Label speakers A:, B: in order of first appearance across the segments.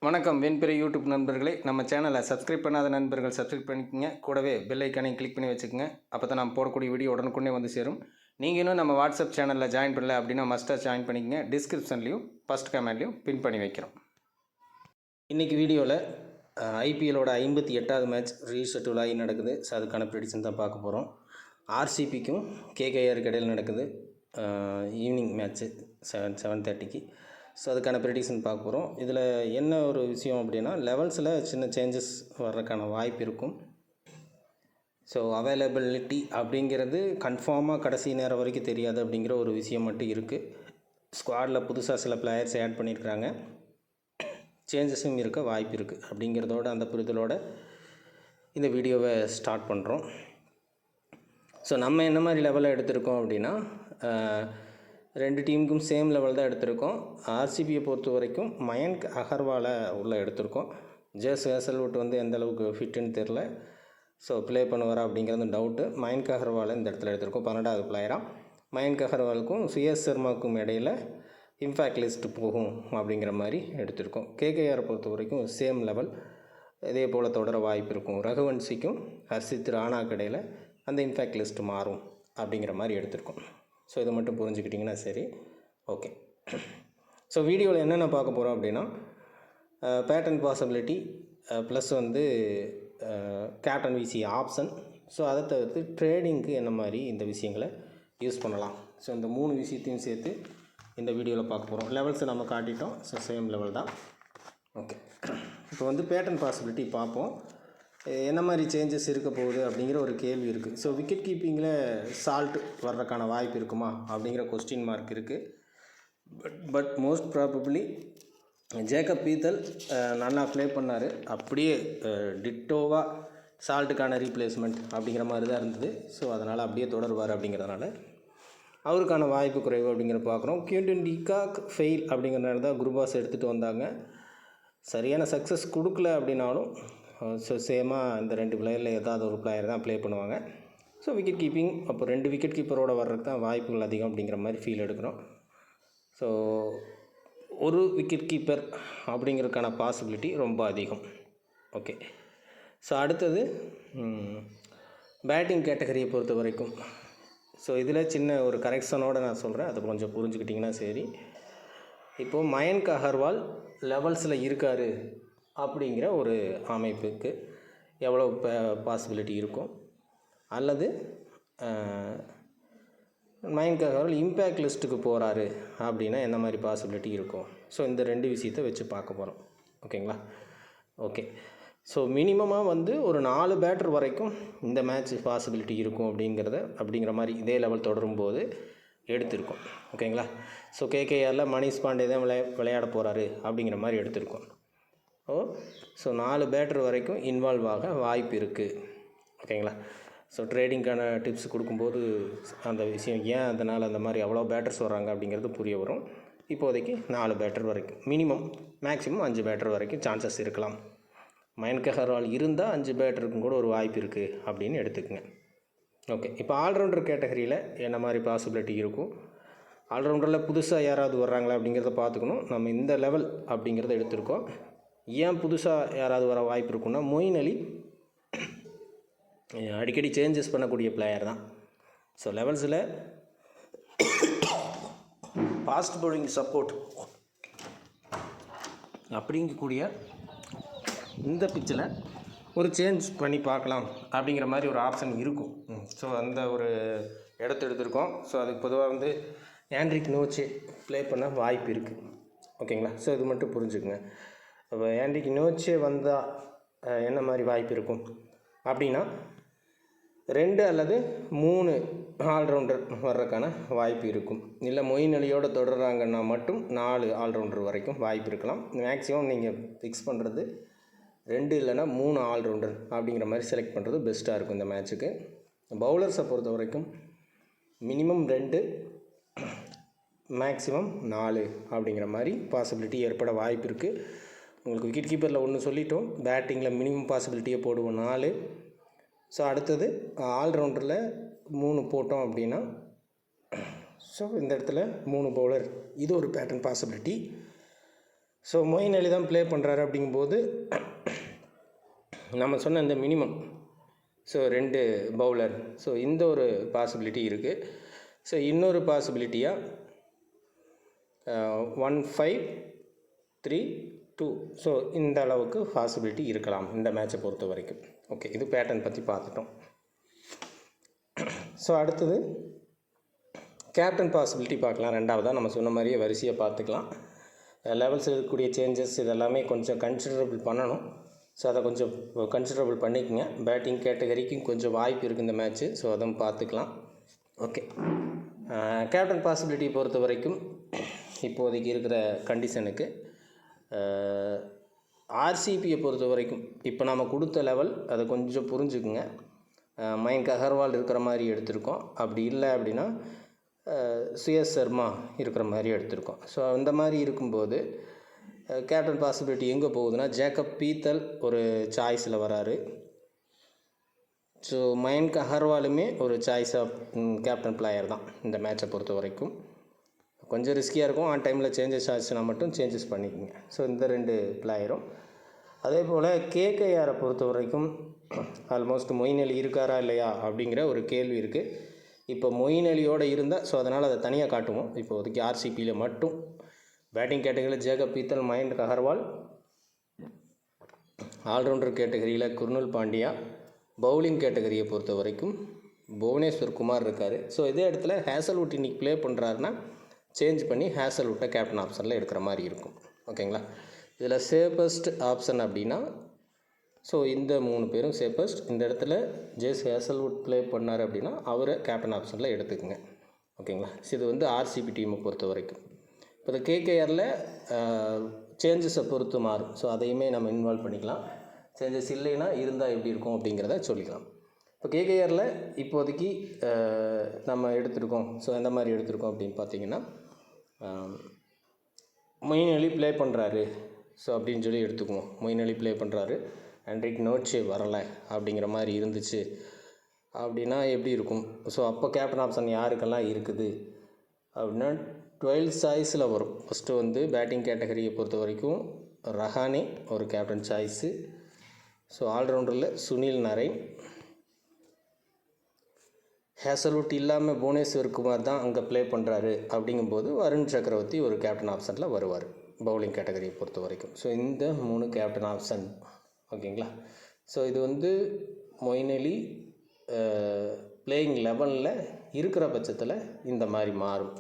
A: வணக்கம் வெண்பெரிய யூடியூப் நண்பர்களே, நம்ம சேனலை சப்ஸ்கிரைப் பண்ணாத நண்பர்கள் சப்ஸ்கிரைப் பண்ணிக்கங்க. கூடவே பெல் ஐக்கானையும் கிளிக் பண்ணி வச்சுக்கோங்க. அப்போ தான் நம்ம போடக்கூடிய வீடியோ உடனுக்குடனே வந்து சேரும். நீங்கள் இன்னும் நம்ம வாட்ஸ்அப் சேனலில் ஜாயின் பண்ணல அப்படின்னா மஸ்ட்டாக ஜாயின் பண்ணிக்கங்க. டிஸ்கிரிப்ஷன்லையும் ஃபஸ்ட் கமெண்ட்லையும் பின் பண்ணி வைக்கிறோம். இன்றைக்கி வீடியோவில் ஐபிஎல்லோட 58வது மேட்ச் ரீஷெட்யூல் ஆகி நடக்குது. ஸோ அதுக்கான ப்ரெடிக்ஷன் தான் பார்க்க போகிறோம். ஆர்சிபிக்கும் கேகேஆருக்கு இடையில் நடக்குது. ஈவினிங் மேட்ச்சு 7:30க்கு. ஸோ அதுக்கான ப்ரெடிக்ஷன் பார்க்க போகிறோம். இதில் என்ன ஒரு விஷயம் அப்படின்னா, லெவல்ஸில் சின்ன சேஞ்சஸ் வர்றதுக்கான வாய்ப்பு இருக்கும். ஸோ அவைலபிலிட்டி அப்படிங்கிறது கன்ஃபார்மாக கடைசி நேரம் வரைக்கும் தெரியாது அப்படிங்கிற ஒரு விஷயம் மட்டும் இருக்குது. ஸ்குவாடில் புதுசாக சில பிளேயர்ஸ் ஆட் பண்ணியிருக்கிறாங்க. சேஞ்சஸும் இருக்க வாய்ப்பு இருக்குது. அப்படிங்கிறதோட அந்த புரிதலோடு இந்த வீடியோவை ஸ்டார்ட் பண்ணுறோம். ஸோ நம்ம என்ன மாதிரி லெவலில் எடுத்திருக்கோம் அப்படின்னா, ரெண்டு டீமுக்கும் சேம் லெவல் தான் எடுத்திருக்கோம். ஆர்சிபியை பொறுத்த வரைக்கும் மயன்க் அகர்வாலை உள்ளே எடுத்திருக்கோம். ஜேஸ் ஹேசல்வுட் வந்து எந்த அளவுக்கு ஃபிட்டுன்னு தெரில. ஸோ ப்ளே பண்ணுவாரா அப்படிங்கிறது டவுட்டு. மயன்க் அகர்வாலை இந்த இடத்துல எடுத்திருக்கோம். 12வது பிளேயராக மயன்க் அகர்வாலுக்கும் சுயேஷ் சர்மாவுக்கும் இடையில் இம்பேக்ட் லிஸ்ட் போகும் அப்படிங்கிற மாதிரி எடுத்திருக்கோம். கேகேஆரை பொறுத்த வரைக்கும் சேம் லெவல், இதே போல் தொடர வாய்ப்பு இருக்கும். ரகுவன்சிக்கும் ஹர்ஷித் ராணாக்கு இடையில் அந்த இம்பேக்ட் லிஸ்ட் மாறும் அப்படிங்கிற மாதிரி எடுத்திருக்கோம். ஸோ இதை மட்டும் புரிஞ்சுக்கிட்டிங்கன்னா சரி. ஓகே. ஸோ வீடியோவில் என்னென்ன பார்க்க போகிறோம் அப்படின்னா, பேட்டர்ன் பாசிபிலிட்டி ப்ளஸ் வந்து கேப்டன் விசி ஆப்ஷன். ஸோ அதை தவிர்த்து ட்ரேடிங்க்கு என்ன மாதிரி இந்த விஷயங்களை யூஸ் பண்ணலாம். ஸோ இந்த 3 விஷயத்தையும் சேர்த்து இந்த வீடியோவில் பார்க்க போகிறோம். லெவல்ஸை நம்ம காட்டிட்டோம். ஸோ சேம் லெவல் தான். ஓகே. இப்போ வந்து பேட்டர்ன் பாசிபிலிட்டி பார்ப்போம். என்ன மாதிரி சேஞ்சஸ் இருக்க போகுது அப்படிங்கிற ஒரு கேள்வி இருக்குது. ஸோ விக்கெட் கீப்பிங்கில் சால்ட் வர்றதுக்கான வாய்ப்பு இருக்குமா அப்படிங்கிற கொஸ்டின் மார்க் இருக்குது. பட் மோஸ்ட் ப்ராபப்ளி ஜேக்கப் பீத்தல் நல்லா ப்ளே பண்ணார். அப்படியே டிட்டோவாக சால்ட்டுக்கான ரீப்ளேஸ்மெண்ட் அப்படிங்கிற மாதிரி தான் இருந்தது. ஸோ அதனால் அப்படியே தொடருவார். அப்படிங்கிறதுனால அவருக்கான வாய்ப்பு குறைவு அப்படிங்கிற பார்க்குறோம். குவிண்டன் டிகாக் ஃபெயில் அப்படிங்கிறனால தான் குருபாஸ் எடுத்துகிட்டு வந்தாங்க. சரியான சக்ஸஸ் கொடுக்கல அப்படின்னாலும் ஸோ சேமாக இந்த 2 பிளேயரில் ஏதாவது ஒரு பிளேயர் தான் ப்ளே பண்ணுவாங்க. ஸோ விக்கெட் கீப்பிங் அப்போ 2 விக்கெட் கீப்பரோட வர்றதுக்கு தான் வாய்ப்புகள் அதிகம் அப்படிங்கிற மாதிரி ஃபீல் எடுக்கிறோம். ஸோ ஒரு விக்கெட் கீப்பர் அப்படிங்கிறதுக்கான பாசிபிலிட்டி ரொம்ப அதிகம். ஓகே. ஸோ அடுத்தது பேட்டிங் கேட்டகரியை பொறுத்த வரைக்கும் ஸோ இதில் சின்ன ஒரு கரெக்ஷனோடு நான் சொல்கிறேன். அதை கொஞ்சம் புரிஞ்சுக்கிட்டிங்கன்னா சரி. இப்போது மயன்க் அகர்வால் லெவல்ஸில் இருக்கார் அப்படிங்கிற ஒரு அமைப்புக்கு எவ்வளோ பாசிபிலிட்டி இருக்கும், அல்லது மயன்க் அகர்வால் இம்பேக்ட் லிஸ்ட்டுக்கு போகிறாரு அப்படின்னா என்ன மாதிரி பாசிபிலிட்டி இருக்கும். ஸோ இந்த 2 விஷயத்தை வச்சு பார்க்க போகிறோம். ஓகேங்களா? ஓகே. ஸோ மினிமமாக வந்து ஒரு 4 பேட்டர் வரைக்கும் இந்த மேட்ச் பாசிபிலிட்டி இருக்கும் அப்படிங்கிற மாதிரி இதே லெவல் தொடரும்போது எடுத்திருக்கோம். ஓகேங்களா? ஸோ கேகேஆரில் மணிஷ் பாண்டே தான் விளையாட போகிறாரு அப்படிங்கிற மாதிரி எடுத்திருக்கோம். ஸோ 4 பேட்டர் வரைக்கும் இன்வால்வ் ஆக வாய்ப்பு இருக்குது. ஓகேங்களா? ஸோ ட்ரேடிங்க்கான டிப்ஸ் கொடுக்கும்போது அந்த விஷயம் ஏன் அதனால் அந்த மாதிரி அவ்வளோ பேட்டர்ஸ் வர்றாங்க அப்படிங்கிறது புரிய வரும். இப்போதைக்கு 4 பேட்டர் வரைக்கும் மினிமம், மேக்ஸிமம் 5 பேட்டர் வரைக்கும் சான்சஸ் இருக்கலாம். மயன்க் அகர்வால் இருந்தால் 5 பேட்டருக்கும் கூட ஒரு வாய்ப்பு இருக்குது அப்படின்னு எடுத்துக்கங்க. ஓகே. இப்போ ஆல்ரவுண்டர் கேட்டகரியில் என்ன மாதிரி பாசிபிலிட்டி இருக்கும், ஆல்ரவுண்டரில் புதுசாக யாராவது வர்றாங்களா அப்படிங்கிறத பார்த்துக்கணும். நம்ம இந்த லெவல் அப்படிங்கிறத எடுத்திருக்கோம். ஏன் புதுசாக யாராவது வர வாய்ப்பு இருக்குன்னா, மொயின் அலி அடிக்கடி சேஞ்சஸ் பண்ணக்கூடிய பிளேயர் தான். ஸோ லெவல்ஸில் ஃபாஸ்ட் பவுலிங் சப்போர்ட் அப்படிங்கக்கூடிய இந்த பிச்சில் ஒரு சேஞ்ச் பண்ணி பார்க்கலாம் அப்படிங்கிற மாதிரி ஒரு ஆப்ஷன் இருக்கும். ஸோ அந்த ஒரு இடத்த எடுத்திருக்கோம். ஸோ அதுக்கு பொதுவாக வந்து ஆண்ட்ரிக் நோச்சே ப்ளே பண்ண வாய்ப்பு இருக்குது. ஓகேங்களா? ஸோ இது மட்டும் புரிஞ்சுக்குங்க. இப்போ ஆண்ட்ரிக் நோச்சே வந்தால் என்ன மாதிரி வாய்ப்பு இருக்கும் அப்படின்னா, 2 அல்லது 3 ஆல்ரவுண்டர் வர்றதுக்கான வாய்ப்பு இருக்கும். இல்லை மொயின் அலியோடு தொடர்றாங்கன்னா மட்டும் 4 ஆல்ரவுண்டர் வரைக்கும் வாய்ப்பு இருக்கலாம். மேக்ஸிமம் நீங்கள் ஃபிக்ஸ் பண்ணுறது 2 இல்லைனா 3 ஆல்ரவுண்டர் அப்படிங்கிற மாதிரி செலக்ட் பண்ணுறது பெஸ்ட்டாக இருக்கும் இந்த மேட்ச்சுக்கு. பவுலர்ஸை பொறுத்த வரைக்கும் மினிமம் 2, மேக்ஸிமம் 4 அப்படிங்கிற மாதிரி பாசிபிலிட்டி ஏற்பட வாய்ப்பு இருக்குது. உங்களுக்கு விக்கெட் கீப்பரில் 1 சொல்லிட்டோம். பேட்டிங்கில் மினிமம் பாசிபிலிட்டியை போடுவோம் 4. ஸோ அடுத்தது ஆல்ரவுண்டரில் 3 போட்டோம் அப்படின்னா, ஸோ இந்த இடத்துல 3 பவுலர், இது ஒரு பேட்டர்ன் பாசிபிலிட்டி. ஸோ மொயின் அலி தான் ப்ளே பண்ணுறாரு அப்படிங்கும்போது நம்ம சொன்ன இந்த மினிமம் ஸோ 2 பவுலர், ஸோ இந்த ஒரு பாசிபிலிட்டி இருக்குது. ஸோ இன்னொரு பாசிபிலிட்டியாக 1-5-3-2, ஸோ இந்த அளவுக்கு பாசிபிலிட்டி இருக்கலாம் இந்த மேட்சை பொறுத்த வரைக்கும். ஓகே, இது பேட்டர்ன் பற்றி பார்த்துட்டோம். ஸோ அடுத்தது கேப்டன் பாசிபிலிட்டி பார்க்கலாம். ரெண்டாவதாக நம்ம சொன்ன மாதிரியே வரிசையை பார்த்துக்கலாம். லெவல்ஸ் இருக்கக்கூடிய சேஞ்சஸ் இதெல்லாமே கொஞ்சம் கன்சிடரபிள் பண்ணணும். ஸோ அதை கொஞ்சம் கன்சிடரபிள் பண்ணிக்கோங்க. பேட்டிங் கேட்டகரிக்கும் கொஞ்சம் வாய்ப்பு இருக்குது இந்த மேட்ச்சு, ஸோ அதுவும் பார்த்துக்கலாம். ஓகே, கேப்டன் பாசிபிலிட்டி பொறுத்த வரைக்கும் இப்போதைக்கு இருக்கிற கண்டிஷனுக்கு ஆர்சிபியை பொறுத்த வரைக்கும் இப்போ நம்ம கொடுத்த லெவல் அதை கொஞ்சம் புரிஞ்சுக்குங்க. மயங்க் அகர்வால் இருக்கிற மாதிரி எடுத்திருக்கோம். அப்படி இல்லை அப்படின்னா சுயஸ் சர்மா இருக்கிற மாதிரி எடுத்திருக்கோம். ஸோ அந்த மாதிரி இருக்கும்போது கேப்டன் பாசிபிலிட்டி எங்கே போகுதுன்னா ஜேக்கப் பீத்தல் ஒரு சாய்ஸில் வராரு. ஸோ மயங்க் அகர்வாலுமே ஒரு சாய்ஸ் ஆஃப் கேப்டன் பிளேயர் தான் இந்த மேட்சை பொறுத்த வரைக்கும். கொஞ்சம் ரிஸ்கியாக இருக்கும். ஆன் டைமில் சேஞ்சஸ் ஆச்சுன்னா மட்டும் சேஞ்சஸ் பண்ணிக்கோங்க. ஸோ இந்த 2 பிளேயரும். அதே போல் கேகேஆரை பொறுத்த வரைக்கும் ஆல்மோஸ்ட் மொயின் அலி இருக்காரா இல்லையா அப்படிங்கிற ஒரு கேள்வி இருக்குது. இப்போ மொயின் அலியோடு இருந்தால் ஸோ அதனால் அதை தனியாக காட்டுவோம். இப்போதைக்கு ஆர்சிபியில் மட்டும் பேட்டிங் கேட்டகரியில் ஜேக்கப் பீத்தல், மயங்க் அகர்வால், ஆல்ரவுண்டர் கேட்டகரியில் குர்னுல் பாண்டியா, பவுலிங் கேட்டகரியை பொறுத்த வரைக்கும் புவனேஸ்வர் குமார் இருக்கார். ஸோ இதே இடத்துல ஹேசல்வுட் இன்றைக்கி ப்ளே பண்ணுறாருன்னா சேஞ்ச் பண்ணி ஹேசல்வுட்டை கேப்டன் ஆப்ஷனில் எடுக்கிற மாதிரி இருக்கும். ஓகேங்களா, இதில் சேஃபஸ்ட் ஆப்ஷன் அப்படின்னா ஸோ இந்த 3 பேரும் சேஃபஸ்ட். இந்த இடத்துல ஜேஸ் ஹேசல்வுட் ப்ளே பண்ணார் அப்படின்னா அவரை கேப்டன் ஆப்ஷனில் எடுத்துக்கோங்க. ஓகேங்களா, இது வந்து ஆர்சிபி டீமை பொறுத்த வரைக்கும். இப்போ இந்த கேகேஆரில் சேஞ்சஸை பொறுத்து மாறும். ஸோ அதையுமே நம்ம இன்வால்வ் பண்ணிக்கலாம். சேஞ்சஸ் இல்லைன்னா இருந்தால் எப்படி இருக்கும் அப்படிங்கிறத சொல்லிக்கலாம். இப்போ கேகேஆரில் இப்போதைக்கு நம்ம எடுத்துருக்கோம். ஸோ எந்த மாதிரி எடுத்துருக்கோம் அப்படின்னு பார்த்தீங்கன்னா மொயின் அலி ப்ளே பண்ணுறாரு ஸோ அப்படின்னு சொல்லி எடுத்துக்குவோம். மொயின் அலி ப்ளே பண்ணுறாரு, ஹென்ரிக் நோட்சே வரலை அப்படிங்கிற மாதிரி இருந்துச்சு அப்படின்னா எப்படி இருக்கும்? ஸோ அப்போ கேப்டன் ஆப்ஷன் யாருக்கெல்லாம் இருக்குது அப்படின்னா 12 சாய்ஸில் வரும். ஃபஸ்ட்டு வந்து பேட்டிங் கேட்டகரியை பொறுத்த வரைக்கும் ரஹானே ஒரு கேப்டன் சாய்ஸு. ஸோ ஆல்ரவுண்டரில் சுனில் நரைன், ஹேசல்வுட் இல்லாமல் புவனேஸ்வர் குமார் தான் அங்கே ப்ளே பண்ணுறாரு அப்படிங்கும்போது வருண் சக்கரவர்த்தி ஒரு கேப்டன் ஆப்ஷனில் வருவார் பவுலிங் கேட்டகரியை பொறுத்த வரைக்கும். ஸோ இந்த 3 கேப்டன் ஆப்ஷன். ஓகேங்களா, ஸோ இது வந்து மொயின் அலி பிளேயிங் 11ல் இருக்கிற பட்சத்தில் இந்த மாதிரி மாறும்.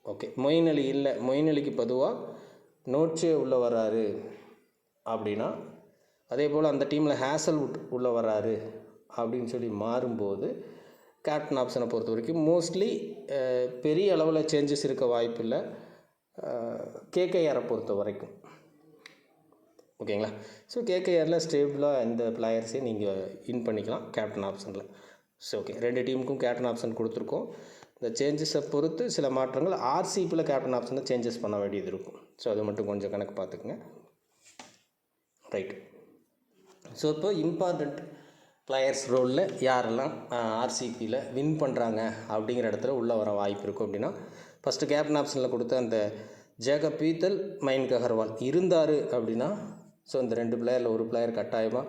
A: ஓகே, மொயின் அலி இல்லை, மொயின் அலிக்கு பொதுவாக நோட்சே உள்ளே வர்றாரு அப்படின்னா, அதே போல் அந்த டீமில் ஹேசல்வுட் உள்ளே வர்றாரு அப்படின்னு சொல்லி மாறும்போது கேப்டன் ஆப்ஷனை பொறுத்த வரைக்கும் மோஸ்ட்லி பெரிய அளவில் சேஞ்சஸ் இருக்க வாய்ப்பு இல்லை கேகேஆரை பொறுத்த வரைக்கும். ஓகேங்களா, ஸோ கேகேஆரில் ஸ்டேபிளாக இந்த பிளேயர்ஸையும் நீங்கள் இன் பண்ணிக்கலாம் கேப்டன் ஆப்ஷனில். ஸோ ஓகே, 2 டீமுக்கும் கேப்டன் ஆப்ஷன் கொடுத்துருக்கோம். இந்த சேஞ்சஸை பொறுத்து சில மாற்றங்கள் ஆர்சிபியில் கேப்டன் ஆப்ஷனை சேஞ்சஸ் பண்ண வேண்டியது இருக்கும். ஸோ அது மட்டும் கொஞ்சம் கணக்கு பார்த்துக்குங்க. ரைட், ஸோ இப்போ இம்பார்ட்டண்ட் பிளேயர்ஸ் ரோலில் யாரெல்லாம் ஆர்சிபியில் வின் பண்ணுறாங்க அப்படிங்கிற இடத்துல உள்ளே வர வாய்ப்பு இருக்கும் அப்படின்னா ஃபஸ்ட்டு கேப்டன் ஆப்ஷனில் கொடுத்த அந்த ஜேக்கப் பீத்தல், மயங்க் அகர்வால் இருந்தார் அப்படின்னா ஸோ இந்த 2 பிளேயரில் ஒரு பிளேயர் கட்டாயமாக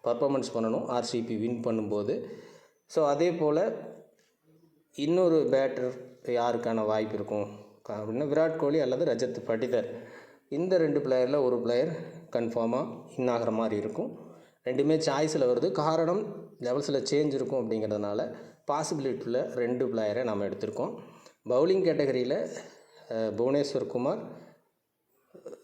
A: பர்ஃபார்மன்ஸ் பண்ணணும் ஆர்சிபி வின் பண்ணும்போது. ஸோ அதே போல் இன்னொரு பேட்டர் யாருக்கான வாய்ப்பு இருக்கும் அப்படின்னா விராட் கோலி அல்லது ரஜத் பட்டிதர். இந்த 2 பிளேயரில் ஒரு பிளேயர் கன்ஃபார்மாக இன் ஆகிற மாதிரி இருக்கும். 2மே சாய்ஸில் வருது. காரணம் லெவல்ஸில் சேஞ்ச் இருக்கும் அப்படிங்கிறதுனால பாசிபிலிட்டியில் 2 பிளேயரை நம்ம எடுத்திருக்கோம். பவுலிங் கேட்டகரியில் புவனேஸ்வர் குமார்.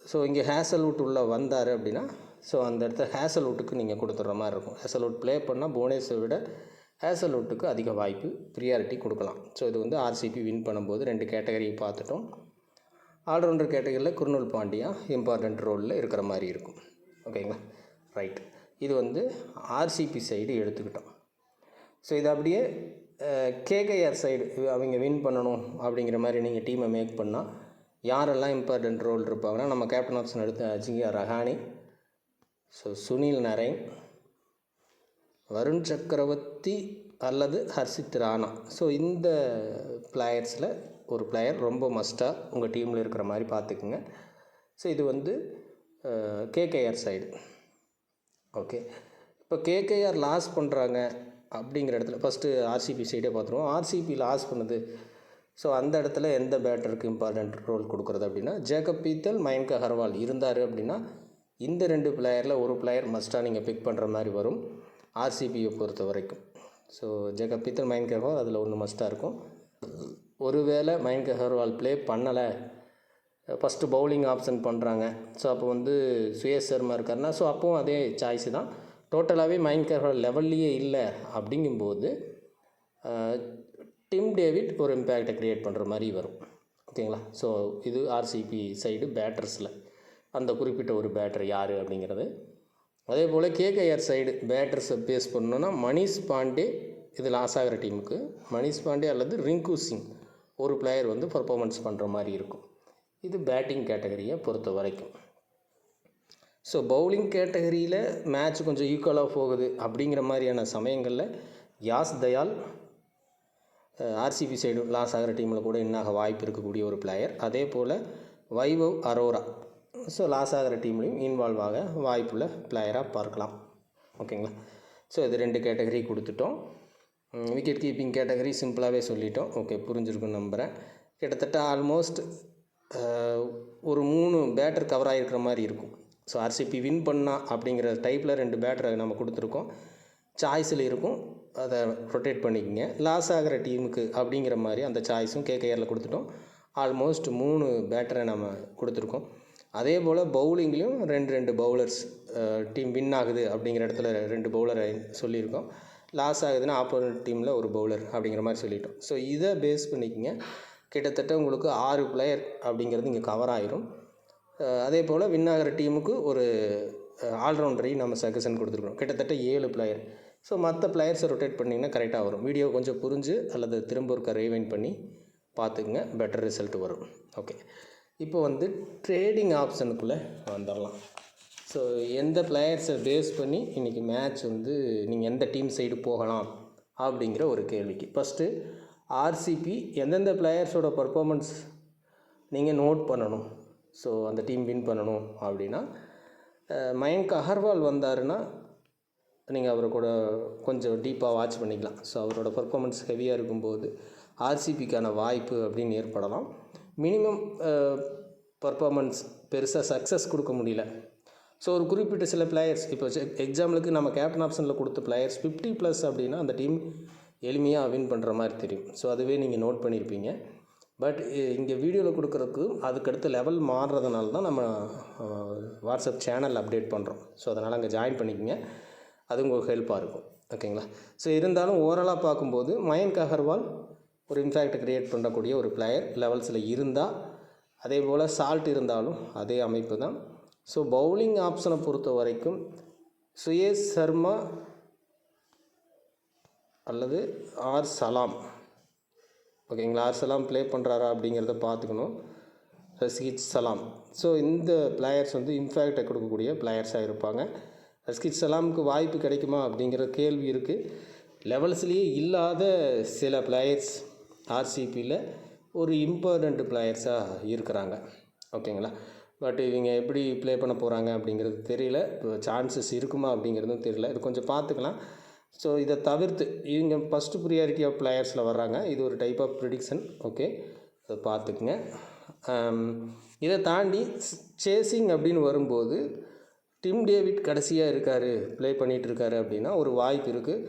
A: ஸோ இங்கே ஹேசல்வுட் உள்ளே வந்தார் அப்படின்னா ஸோ அந்த இடத்துல ஹேசல்வுட்டுக்கு நீங்கள் கொடுத்துட்ற மாதிரி இருக்கும். ஹேசல்வுட் ப்ளே பண்ணால் புவனேஸ்வரை விட ஹேசல்வுட்டுக்கு அதிக வாய்ப்பு, ப்ரியாரிட்டி கொடுக்கலாம். ஸோ இது வந்து ஆர்சிபி வின் பண்ணும்போது 2 கேட்டகரியை பார்த்துட்டோம். ஆல்ரவுண்டர் கேட்டகரியில் குர்னுல் பாண்டியா இம்பார்ட்டண்ட் ரோலில் இருக்கிற மாதிரி இருக்கும். ஓகேங்களா, ரைட், இது வந்து ஆர்சிபி சைடு எடுத்துக்கிட்டோம். ஸோ இது அப்படியே கேகேஆர் சைடு அவங்க வின் பண்ணணும் அப்படிங்கிற மாதிரி நீங்கள் டீமை மேக் பண்ணால் யாரெல்லாம் இம்பார்ட்டண்ட் ரோல் இருப்பாங்கன்னா நம்ம கேப்டன் ஆப்ஷன் எடுத்து அஜிங்கியா ரஹானே, ஸோ சுனில் நரைன், வருண் சக்கரவர்த்தி அல்லது ஹர்ஷித் ராணா. ஸோ இந்த பிளேயர்ஸில் ஒரு பிளேயர் ரொம்ப மஸ்ட்டாக உங்கள் டீமில் இருக்கிற மாதிரி பார்த்துக்குங்க.
B: ஸோ இது வந்து கேகேஆர் சைடு. ஓகே, இப்போ கேகேஆர் லாஸ் பண்ணுறாங்க அப்படிங்கிற இடத்துல ஃபஸ்ட்டு ஆர்சிபி சைடே பார்த்துருவோம். ஆர்சிபி லாஸ் பண்ணுது. ஸோ அந்த இடத்துல எந்த பேட்டருக்கு இம்பார்ட்டண்ட் ரோல் கொடுக்குறது அப்படின்னா, ஜேக்கப் பீத்தல், மயங்க் அகர்வால் இருந்தார் அப்படின்னா இந்த 2 பிளேயரில் ஒரு பிளேயர் மஸ்ட்டாக நீங்கள் பிக் பண்ணுற மாதிரி வரும் ஆர்சிபியை பொறுத்த வரைக்கும். ஸோ ஜேக்கப் பீத்தல், மயங்க் அகர்வால் அதில் ஒன்று மஸ்ட்டாக இருக்கும். ஒருவேளை மயங்க் அகர்வால் ப்ளே பண்ணலை, ஃபஸ்ட்டு பவுலிங் ஆப்ஷன் பண்ணுறாங்க, ஸோ அப்போ வந்து சுயேஷ் சர்மா இருக்காருன்னா ஸோ அப்போவும் அதே சாய்ஸு தான். டோட்டலாகவே மயங்க் அகர்வால் லெவல்லையே இல்லை அப்படிங்கும்போது டிம் டேவிட் ஒரு இம்பேக்டை க்ரியேட் பண்ணுற மாதிரி வரும். ஓகேங்களா? ஸோ இது ஆர்சிபி சைடு பேட்டர்ஸில் அந்த குறிப்பிட்ட ஒரு பேட்டர் யார் அப்படிங்கிறது. அதே போல் கேகேஆர் சைடு பேட்டர்ஸை பேஸ் பண்ணணுன்னா மணிஷ் பாண்டே, இது லாஸ் ஆகிற டீமுக்கு மணிஷ் பாண்டே அல்லது ரிங்கு சிங் ஒரு பிளேயர் வந்து பர்ஃபார்மன்ஸ் பண்ணுற மாதிரி இருக்கும். இது பேட்டிங் கேட்டகரியை பொறுத்த வரைக்கும். ஸோ பவுலிங் கேட்டகரியில் மேட்ச் கொஞ்சம் ஈக்குவலாக போகுது அப்படிங்கிற மாதிரியான சமயங்களில் யாஸ் தயால் ஆர்சிபி சைடு லாஸ் ஆகிற டீமில் கூட இன்னாக வாய்ப்பு இருக்கக்கூடிய ஒரு பிளேயர். அதே போல் வைபவ் அரோரா ஸோ லாஸ் ஆகிற டீம்லேயும் இன்வால்வ் ஆக வாய்ப்புள்ள பிளேயராக பார்க்கலாம். ஓகேங்களா? ஸோ இது 2 கேட்டகரி கொடுத்துட்டோம். விக்கெட் கீப்பிங் கேட்டகரி சிம்பிளாகவே சொல்லிட்டோம். ஓகே, புரிஞ்சிருக்குன்னு நம்புகிறேன். கிட்டத்தட்ட ஆல்மோஸ்ட் ஒரு 3 பேட்டர் கவர் ஆகிருக்கிற மாதிரி இருக்கும். ஸோ ஆர்சிபி வின் பண்ணா அப்படிங்கிற டைப்பில் 2 பேட்டரை நம்ம கொடுத்துருக்கோம். சாய்ஸில் இருக்கும், அதை ரொட்டேட் பண்ணிக்கோங்க. லாஸ் ஆகிற டீமுக்கு அப்படிங்கிற மாதிரி அந்த சாய்ஸும் கேகேஆரில் கொடுத்துட்டோம். ஆல்மோஸ்ட் 3 பேட்டரை நம்ம கொடுத்துருக்கோம். அதே போல் பவுலிங்லேயும் 2 பவுலர்ஸ் டீம் வின் ஆகுது அப்படிங்கிற இடத்துல 2 பவுலரை சொல்லியிருக்கோம். லாஸ் ஆகுதுன்னா ஆப்போனன்ட் டீமில் ஒரு பவுலர் அப்படிங்கிற மாதிரி சொல்லிட்டோம். ஸோ இதை பேஸ் பண்ணிக்கோங்க. கிட்டத்தட்ட உங்களுக்கு 6 பிளேயர் அப்படிங்கிறது இங்கே கவர் ஆகிரும். அதே போல் வின் ஆகிற டீமுக்கு ஒரு ஆல்ரவுண்டரையும் நம்ம சஜஷன் கொடுத்துருக்கோம். கிட்டத்தட்ட 7 பிளேயர். ஸோ மற்ற பிளேயர்ஸை ரொட்டேட் பண்ணிங்கன்னா கரெக்டாக வரும். வீடியோ கொஞ்சம் புரிஞ்சு அல்லது திரும்ப ஒருக்கா ரீவைண்ட் பண்ணி பார்த்துக்குங்க, பெட்டர் ரிசல்ட் வரும். ஓகே, இப்போ வந்து ட்ரேடிங் ஆப்ஷனுக்குள்ளே வந்துடலாம். ஸோ எந்த பிளேயர்ஸை பேஸ் பண்ணி இன்றைக்கி மேட்ச் வந்து நீங்கள் எந்த டீம் சைடு போகலாம் அப்படிங்கிற ஒரு கேள்விக்கு ஃபஸ்ட்டு ஆர்சிபி எந்தெந்த பிளேயர்ஸோட பர்ஃபார்மன்ஸ் நீங்கள் நோட் பண்ணணும். ஸோ அந்த டீம் வின் பண்ணணும் அப்படின்னா மயங்க் அகர்வால் வந்தாருன்னா நீங்கள் அவரை கூட கொஞ்சம் டீப்பாக வாட்ச் பண்ணிக்கலாம். ஸோ அவரோட பர்ஃபார்மன்ஸ் ஹெவியாக இருக்கும்போது ஆர்சிபிக்கான வாய்ப்பு அப்படின்னு ஏற்படலாம். மினிமம் பர்ஃபார்மன்ஸ் பெருசாக சக்ஸஸ் கொடுக்க முடியல. ஸோ ஒரு குறிப்பிட்ட சில பிளேயர்ஸ் இப்போ எக்ஸாம்பிளுக்கு நம்ம கேப்டன் ஆப்ஷனில் கொடுத்த பிளேயர்ஸ் 50+ அப்படின்னா அந்த டீம் எளிமையாக வின் பண்ணுற மாதிரி தெரியும். ஸோ அதுவே நீங்கள் நோட் பண்ணியிருப்பீங்க. பட் இங்கே வீடியோவில் கொடுக்குறதுக்கு அதுக்கடுத்து லெவல் மாறுறதுனால தான் நம்ம வாட்ஸ்அப் சேனல் அப்டேட் பண்ணுறோம். ஸோ அதனால் அங்கே ஜாயின் பண்ணிக்கோங்க, அது உங்களுக்கு ஹெல்ப்பாக இருக்கும். ஓகேங்களா? ஸோ இருந்தாலும் ஓவராலாக பார்க்கும்போது மயங்க் அகர்வால் ஒரு இம்பேக்ட் க்ரியேட் பண்ணக்கூடிய ஒரு பிளேயர் லெவல்ஸில் இருந்தால், அதே போல் சால்ட் இருந்தாலும் அதே அமைப்பு தான். ஸோ பவுலிங் ஆப்ஷனை பொறுத்த வரைக்கும் சுயேஷ் சர்மா அல்லது ஆர் சலாம். ஓகேங்களா? ஆர் சலாம் ப்ளே பண்ணுறாரா அப்படிங்கிறத பார்த்துக்கணும். ரஸ்கித் சலாம். ஸோ இந்த பிளேயர்ஸ் வந்து இம்பேக்டை கொடுக்கக்கூடிய பிளேயர்ஸாக இருப்பாங்க. ரஸ்கித் சலாமுக்கு வாய்ப்பு கிடைக்குமா அப்படிங்கிற கேள்வி இருக்குது. லெவல்ஸ்லேயே இல்லாத சில பிளேயர்ஸ் ஆர்சிபியில் ஒரு இம்பார்ட்டண்ட் பிளேயர்ஸாக இருக்கிறாங்க. ஓகேங்களா? பட் இவங்க எப்படி ப்ளே பண்ண போகிறாங்க அப்படிங்கிறது தெரியல. இப்போ சான்சஸ் இருக்குமா அப்படிங்கிறதும் தெரியல. இது கொஞ்சம் பார்த்துக்கலாம். ஸோ இதை தவிர்த்து இவங்க ஃபஸ்ட்டு ப்ரியாரிட்டி ஆஃப் பிளேயர்ஸில் வர்றாங்க. இது ஒரு டைப் ஆஃப் ப்ரிடிக்ஷன். ஓகே, அதை பார்த்துக்குங்க. இதை தாண்டி சேசிங் அப்படின்னு வரும்போது டிம் டேவிட் கடைசியாக இருக்கார், ப்ளே பண்ணிகிட்ருக்காரு அப்படின்னா ஒரு வாய்ப்பு இருக்குது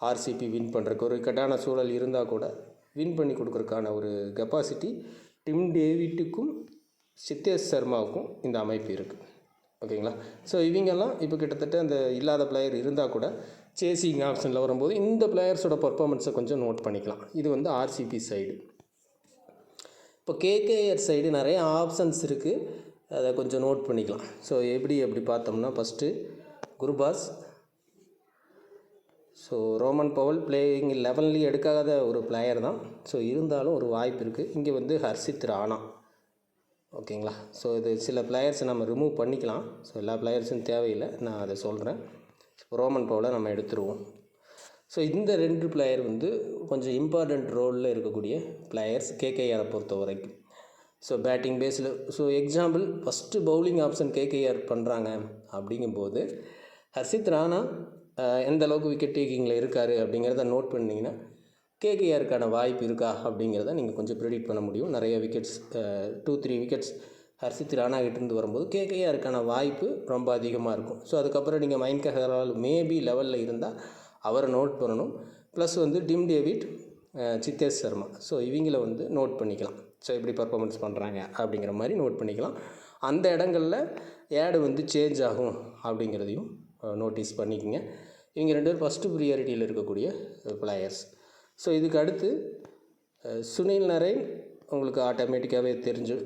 B: ஆர்சிபி வின் பண்ணுறதுக்கு. ஒரு இக்கட்டான சூழல் இருந்தால் கூட வின் பண்ணி கொடுக்குறதுக்கான ஒரு கெப்பாசிட்டி டிம் டேவிட்டுக்கும் சித்தேஷ் சர்மாவுக்கும் இந்த அமைப்பு இருக்குது. ஓகேங்களா? ஸோ இவங்கெல்லாம் இப்போ கிட்டத்தட்ட அந்த இல்லாத பிளேயர் இருந்தால் கூட சேசிங் ஆப்ஷனில் வரும்போது இந்த பிளேயர்ஸோட பர்ஃபார்மன்ஸை கொஞ்சம் நோட் பண்ணிக்கலாம். இது வந்து ஆர்சிபி சைடு. இப்போ கேகேஆர் சைடு நிறைய ஆப்ஷன்ஸ் இருக்குது, அதை கொஞ்சம் நோட் பண்ணிக்கலாம். ஸோ எப்படி பார்த்தோம்னா first Gurbaz. So Rovman Powell playing 11 எடுக்காத ஒரு பிளேயர் தான். ஸோ இருந்தாலும் ஒரு வாய்ப்பு இருக்குது. இங்கே வந்து ஹர்ஷித் ராணா. ஓகேங்களா? ஸோ இது சில பிளேயர்ஸை நம்ம ரிமூவ் பண்ணிக்கலாம். ஸோ எல்லா பிளேயர்ஸும் தேவையில்லை, நான் அதை சொல்கிறேன். ரோமன் பவலை நம்ம எடுத்துருவோம். ஸோ இந்த 2 பிளேயர் வந்து கொஞ்சம் இம்பார்ட்டண்ட் ரோலில் இருக்கக்கூடிய பிளேயர்ஸ் கேகேஆரை பொறுத்த வரைக்கும். ஸோ பேட்டிங் பேஸில் so example first bowling option KKR பண்ணுறாங்க அப்படிங்கும்போது ஹர்ஷித் ராணா எந்த அளவுக்கு விக்கெட் டேக்கிங்கில் இருக்கார் அப்படிங்கிறத நோட் பண்ணிங்கன்னா கேகேஆருக்கான வாய்ப்பு இருக்கா அப்படிங்கிறத நீங்கள் கொஞ்சம் ப்ரிடிக்ட் பண்ண முடியும். நிறைய விக்கெட்ஸ் 2-3 விக்கெட்ஸ் ஹர்ஷித் ராணா கிட்டேருந்து வரும்போது கேகேஆருக்கான வாய்ப்பு ரொம்ப அதிகமாக இருக்கும். ஸோ அதுக்கப்புறம் நீங்கள் மயங்க் அகர்வால் மேபி லெவலில் இருந்தால் அவரை நோட் பண்ணணும். ப்ளஸ் வந்து Tim David, Siddhesh Sharma, so இவங்கள வந்து நோட் பண்ணிக்கலாம். ஸோ எப்படி பர்ஃபார்மன்ஸ் பண்ணுறாங்க அப்படிங்கிற மாதிரி நோட் பண்ணிக்கலாம். அந்த இடங்களில் ஏடு வந்து சேஞ்ச் ஆகும் அப்படிங்கிறதையும் நோட்டீஸ் பண்ணிக்கோங்க. இவங்க 2 பேர் ஃபஸ்ட்டு ப்ரியாரிட்டியில் இருக்கக்கூடிய பிளேயர்ஸ். ஸோ இதுக்கு அடுத்து சுனில் நரேன் உங்களுக்கு ஆட்டோமேட்டிக்காகவே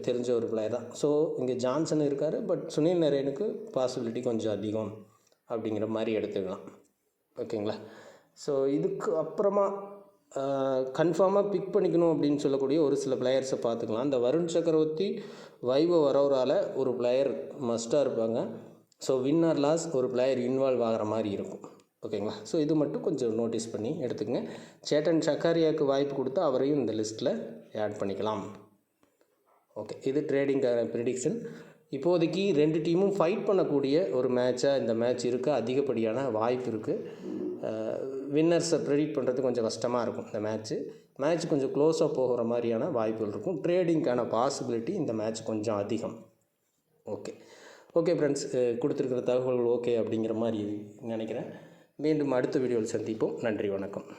B: தெரிஞ்ச ஒரு பிளேயர் தான். ஸோ இங்கே ஜான்சன் இருக்கார், பட் சுனில் நரேனுக்கு பாசிபிலிட்டி கொஞ்சம் அதிகம் அப்படிங்கிற மாதிரி எடுத்துக்கலாம். ஓகேங்களா? ஸோ இதுக்கு அப்புறமா கன்ஃபார்மாக பிக் பண்ணிக்கணும் அப்படின்னு சொல்லக்கூடிய ஒரு சில பிளேயர்ஸை பார்த்துக்கலாம். இந்த வருண் சக்கரவர்த்தி, வைபவ் வரவரால் ஒரு பிளேயர் மஸ்ட்டாக இருப்பாங்க. ஸோ வின் ஆர் லாஸ் ஒரு பிளேயர் இன்வால்வ் ஆகிற மாதிரி இருக்கும். ஓகேங்களா? ஸோ இது மட்டும் கொஞ்சம் நோட்டீஸ் பண்ணி எடுத்துக்கங்க. சேட்டன் சக்காரியாவுக்கு வாய்ப்பு கொடுத்தா அவரையும் இந்த லிஸ்ட்டில் ஆட் பண்ணிக்கலாம். ஓகே, இது ட்ரேடிங்கான ப்ரிடிக்ஷன். இப்போதைக்கு 2 டீமும் ஃபைட் பண்ணக்கூடிய ஒரு மேட்சாக இந்த மேட்ச் இருக்க அதிகப்படியான வாய்ப்பு இருக்குது. வின்னர்ஸை ப்ரெடிக்ட் பண்ணுறது கொஞ்சம் கஷ்டமாக இருக்கும். இந்த மேட்ச் கொஞ்சம் க்ளோஸாக போகிற மாதிரியான வாய்ப்புகள் இருக்கும். ட்ரேடிங்க்கான பாசிபிலிட்டி இந்த மேட்ச் கொஞ்சம் அதிகம். ஓகே ஃப்ரெண்ட்ஸ், கொடுத்துருக்கிற தகவல்கள் ஓகே அப்படிங்கிற மாதிரி நினைக்கிறேன். மீண்டும் அடுத்த வீடியோவில் சந்திப்போம். நன்றி, வணக்கம்.